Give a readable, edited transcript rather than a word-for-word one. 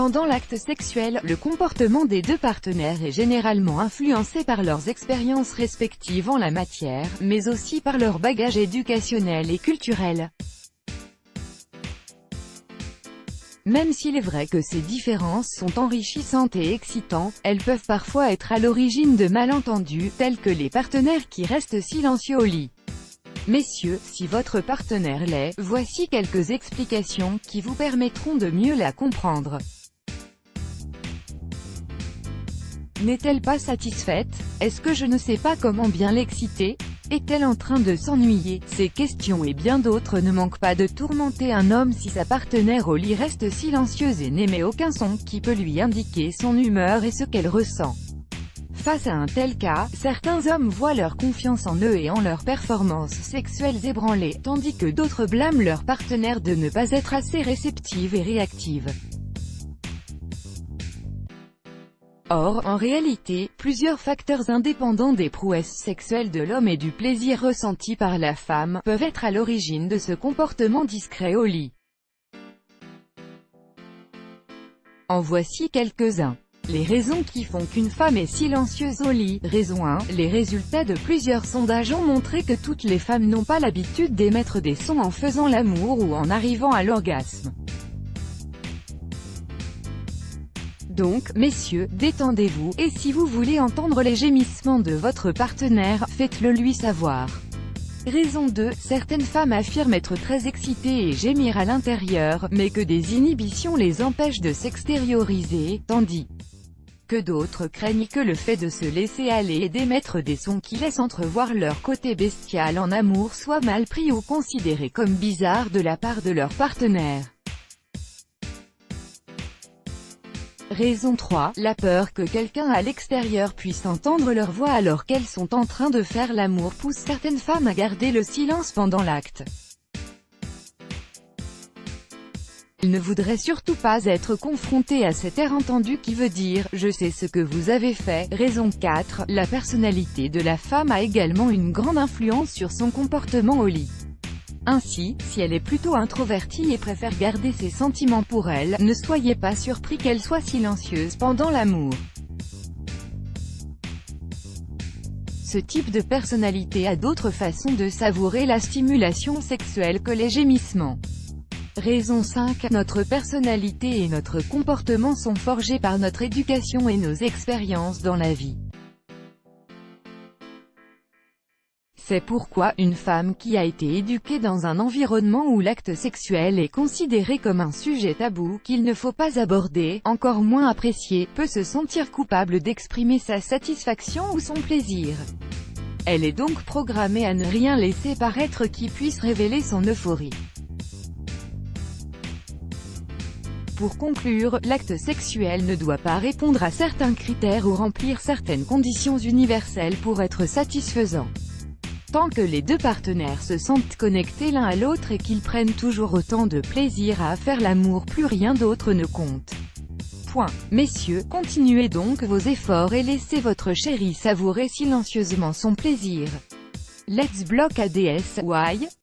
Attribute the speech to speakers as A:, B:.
A: Pendant l'acte sexuel, le comportement des deux partenaires est généralement influencé par leurs expériences respectives en la matière, mais aussi par leur bagage éducationnel et culturel. Même s'il est vrai que ces différences sont enrichissantes et excitantes, elles peuvent parfois être à l'origine de malentendus, tels que les partenaires qui restent silencieux au lit. Messieurs, si votre partenaire l'est, voici quelques explications qui vous permettront de mieux la comprendre. N'est-elle pas satisfaite? Est-ce que je ne sais pas comment bien l'exciter? Est-elle en train de s'ennuyer? Ces questions et bien d'autres ne manquent pas de tourmenter un homme si sa partenaire au lit reste silencieuse et n'émet aucun son qui peut lui indiquer son humeur et ce qu'elle ressent. Face à un tel cas, certains hommes voient leur confiance en eux et en leurs performances sexuelles ébranlées, tandis que d'autres blâment leur partenaire de ne pas être assez réceptive et réactive. Or, en réalité, plusieurs facteurs indépendants des prouesses sexuelles de l'homme et du plaisir ressenti par la femme, peuvent être à l'origine de ce comportement discret au lit. En voici quelques-uns. Les raisons qui font qu'une femme est silencieuse au lit. Raison 1. Les résultats de plusieurs sondages ont montré que toutes les femmes n'ont pas l'habitude d'émettre des sons en faisant l'amour ou en arrivant à l'orgasme. Donc, messieurs, détendez-vous, et si vous voulez entendre les gémissements de votre partenaire, faites-le lui savoir. Raison 2. Certaines femmes affirment être très excitées et gémir à l'intérieur, mais que des inhibitions les empêchent de s'extérioriser, tandis que d'autres craignent que le fait de se laisser aller et d'émettre des sons qui laissent entrevoir leur côté bestial en amour soit mal pris ou considéré comme bizarre de la part de leur partenaire. Raison 3. La peur que quelqu'un à l'extérieur puisse entendre leur voix alors qu'elles sont en train de faire l'amour pousse certaines femmes à garder le silence pendant l'acte. Elles ne voudraient surtout pas être confrontées à cet air entendu qui veut dire « je sais ce que vous avez fait ». Raison 4. La personnalité de la femme a également une grande influence sur son comportement au lit. Ainsi, si elle est plutôt introvertie et préfère garder ses sentiments pour elle, ne soyez pas surpris qu'elle soit silencieuse pendant l'amour. Ce type de personnalité a d'autres façons de savourer la stimulation sexuelle que les gémissements. Raison 5. Notre personnalité et notre comportement sont forgés par notre éducation et nos expériences dans la vie. C'est pourquoi une femme qui a été éduquée dans un environnement où l'acte sexuel est considéré comme un sujet tabou qu'il ne faut pas aborder, encore moins apprécier, peut se sentir coupable d'exprimer sa satisfaction ou son plaisir. Elle est donc programmée à ne rien laisser paraître qui puisse révéler son euphorie. Pour conclure, l'acte sexuel ne doit pas répondre à certains critères ou remplir certaines conditions universelles pour être satisfaisant. Tant que les deux partenaires se sentent connectés l'un à l'autre et qu'ils prennent toujours autant de plaisir à faire l'amour, plus rien d'autre ne compte. Point. Messieurs, continuez donc vos efforts et laissez votre chérie savourer silencieusement son plaisir. Let's block ADS, why?